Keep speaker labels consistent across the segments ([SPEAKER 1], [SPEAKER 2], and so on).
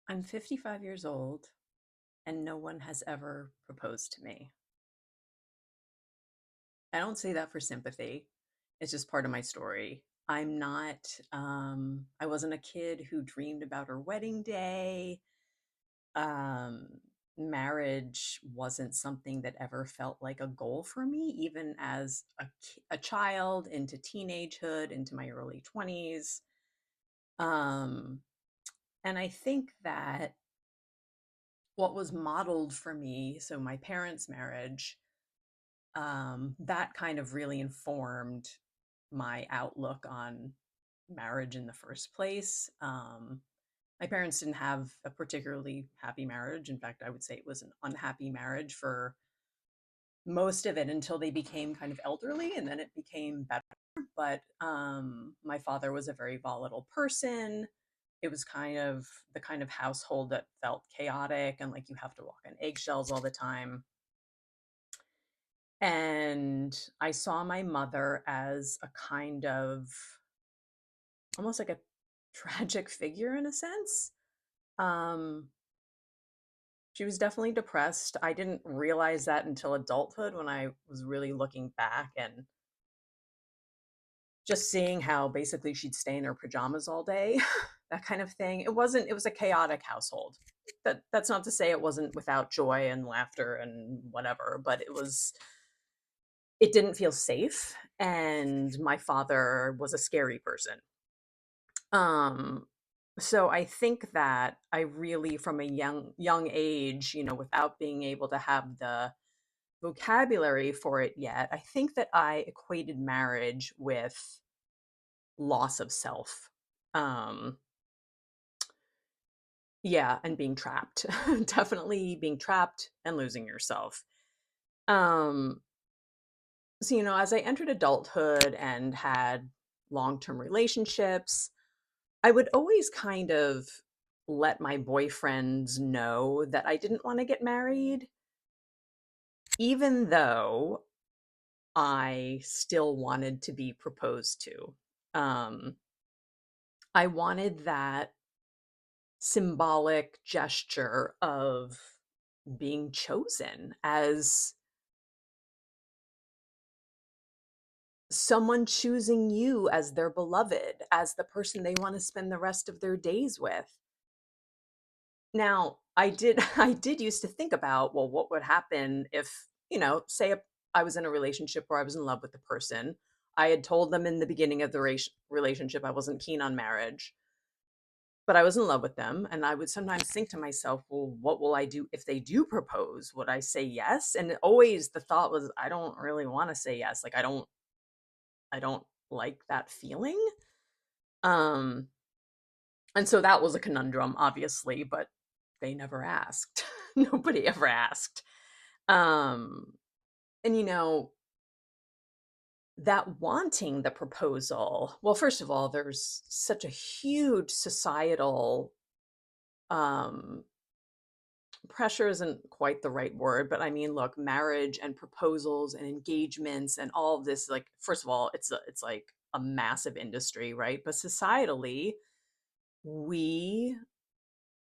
[SPEAKER 1] I'm 55 years old and no one has ever proposed to me. I don't say that for sympathy. It's just part of my story. I'm not, I wasn't a kid who dreamed about her wedding day. Um, Marriage wasn't something that ever felt like a goal for me, even as a child, into teenagehood, into my early 20s. Um, and I think that what was modeled for me, so my parents' marriage, that kind of really informed my outlook on marriage in the first place. My parents didn't have a particularly happy marriage. In fact, I would say it was an unhappy marriage for most of it until they became kind of elderly, and then it became better. But my father was a very volatile person. It was kind of the kind of household that felt chaotic and like you have to walk on eggshells all the time. And I saw my mother as a kind of almost like a tragic figure in a sense. Um, she was definitely depressed. I didn't realize that until adulthood when I was really looking back and just seeing how basically she'd stay in her pajamas all day, that kind of thing. It was a chaotic household. That's not to say it wasn't without joy and laughter and whatever, but it didn't feel safe. And my father was a scary person. Um, so I think that I really, from a young age, without being able to have the vocabulary for it yet, I think that I equated marriage with loss of self. Um, yeah, and being trapped. Definitely being trapped and losing yourself. Um, so as I entered adulthood and had long-term relationships, I would always kind of let my boyfriends know that I didn't want to get married, even though I still wanted to be proposed to. Um, I wanted that symbolic gesture of being chosen as someone choosing you as their beloved, as the person they want to spend the rest of their days with. Now, I did used to think about, well, what would happen if, say I was in a relationship where I was in love with the person. I had told them in the beginning of the relationship I wasn't keen on marriage, but I was in love with them, and I would sometimes think to myself, well, what will I do if they do propose? Would I say yes? And always the thought was, I don't really want to say yes. Like I don't like that feeling. Um and so that was a conundrum, obviously, but they never asked. Nobody ever asked. Um, and that wanting the proposal, well, first of all, there's such a huge societal um pressure isn't quite the right word, but I mean, look, marriage and proposals and engagements and all of this, like, first of all, it's like a massive industry, right? But societally, we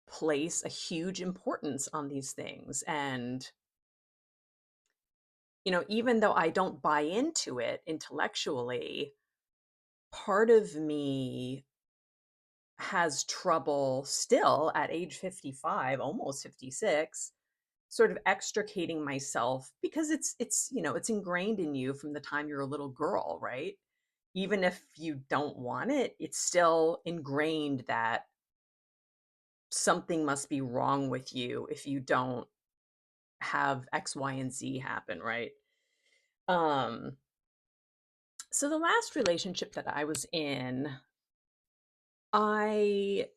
[SPEAKER 1] place a huge importance on these things. And, even though I don't buy into it intellectually, part of me has trouble still at age 55, almost 56, sort of extricating myself because it's ingrained in you from the time you're a little girl, right? Even if you don't want it, it's still ingrained that something must be wrong with you if you don't have X, Y, and Z happen, right? Um, so the last relationship that I was in, I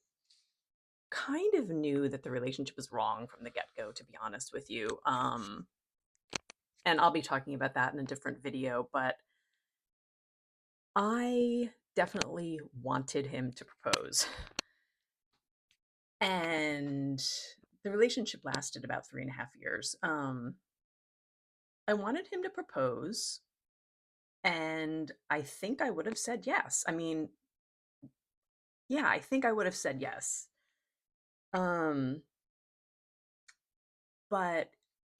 [SPEAKER 1] kind of knew that the relationship was wrong from the get-go, to be honest with you. And I'll be talking about that in a different video, but I definitely wanted him to propose. And the relationship lasted about 3.5 years. I wanted him to propose, and I think I would have said yes. I mean, yeah, I think I would have said yes. Um, but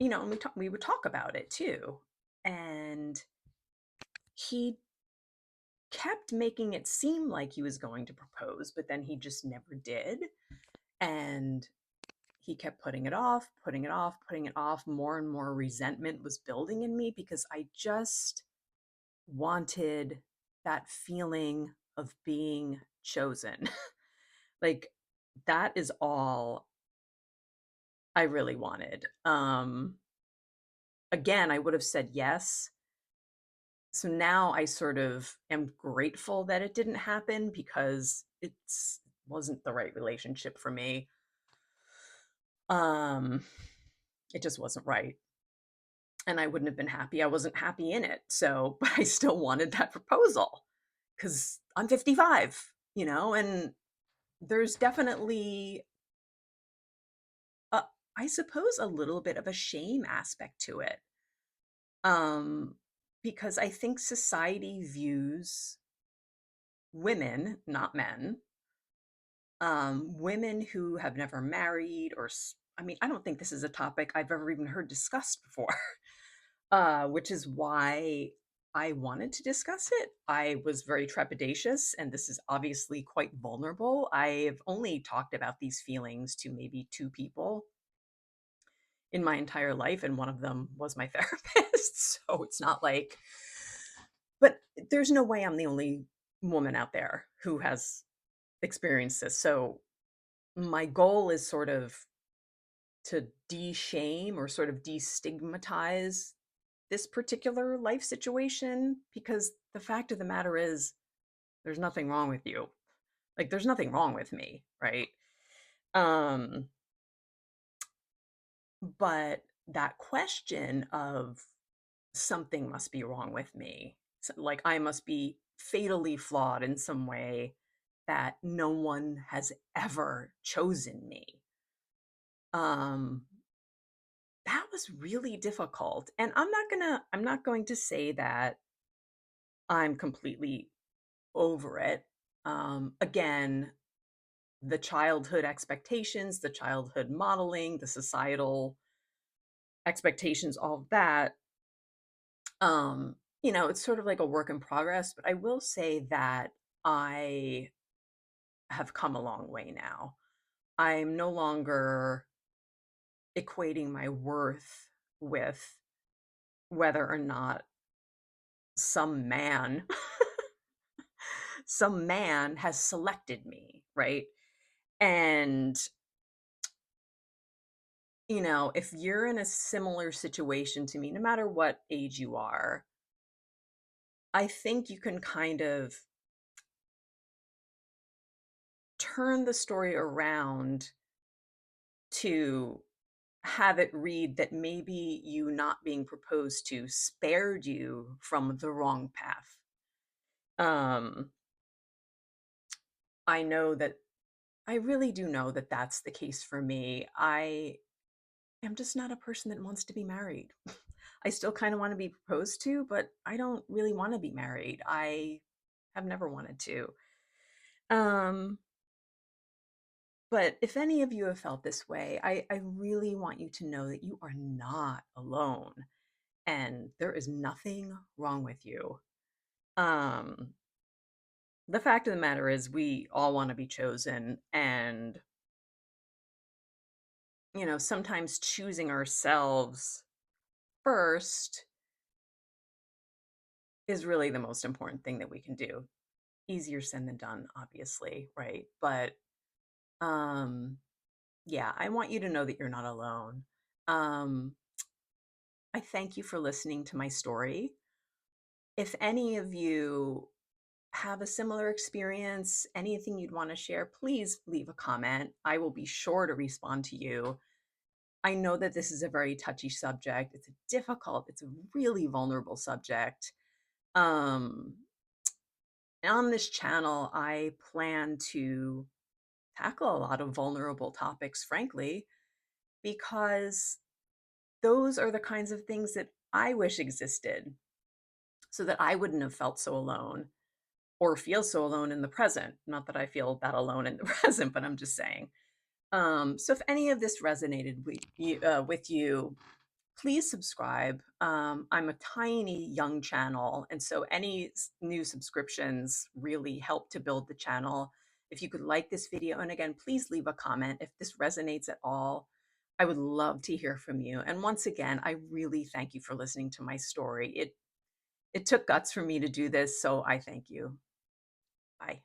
[SPEAKER 1] and we would talk about it too. And he kept making it seem like he was going to propose, but then he just never did. And he kept putting it off, putting it off, putting it off. More and more resentment was building in me because I just wanted that feeling of being chosen. Like, that is all I really wanted. Again, I would have said yes. So now I sort of am grateful that it didn't happen because it's wasn't the right relationship for me. Um, it just wasn't right. And I wouldn't have been happy. I wasn't happy in it. So, but I still wanted that proposal because I'm 55, and there's definitely, a, I suppose, a little bit of a shame aspect to it. Um, because I think society views women, not men, women who have never married I mean, I don't think this is a topic I've ever even heard discussed before, which is why I wanted to discuss it. I was very trepidatious, and this is obviously quite vulnerable. I've only talked about these feelings to maybe two people in my entire life, and one of them was my therapist. So it's not like, but there's no way I'm the only woman out there who has experienced this. So my goal is sort of to de-shame or sort of destigmatize this particular life situation, because the fact of the matter is there's nothing wrong with you. Like, there's nothing wrong with me, right? um but that question of something must be wrong with me, so, like, I must be fatally flawed in some way, that no one has ever chosen me. um that was really difficult, and I'm not going to say that I'm completely over it. Again, the childhood expectations, the childhood modeling, the societal expectations, all of that, it's sort of like a work in progress, but I will say that I have come a long way now. I'm no longer equating my worth with whether or not some man some man has selected me, right? And if you're in a similar situation to me, no matter what age you are, I think you can kind of turn the story around to have it read that maybe you not being proposed to spared you from the wrong path. Um, I know that I really do know that that's the case for me. I am just not a person that wants to be married. I still kind of want to be proposed to, but I don't really want to be married. I have never wanted to. Um, but if any of you have felt this way, I really want you to know that you are not alone and there is nothing wrong with you. Um, the fact of the matter is, we all want to be chosen. And, sometimes choosing ourselves first is really the most important thing that we can do. Easier said than done, obviously, right? But um, yeah, I want you to know that you're not alone. Um, I thank you for listening to my story. If any of you have a similar experience, anything you'd want to share, please leave a comment. I will be sure to respond to you. I know that this is a very touchy subject. It's a really vulnerable subject. Um, on this channel, I plan to tackle a lot of vulnerable topics, frankly, because those are the kinds of things that I wish existed so that I wouldn't have felt so alone or feel so alone in the present. Not that I feel that alone in the present, but I'm just saying. So if any of this resonated with you, please subscribe. I'm a tiny young channel, and so any new subscriptions really help to build the channel. If you could like this video, and again, please leave a comment if this resonates at all. I would love to hear from you. And once again, I really thank you for listening to my story. It took guts for me to do this, so I thank you. Bye.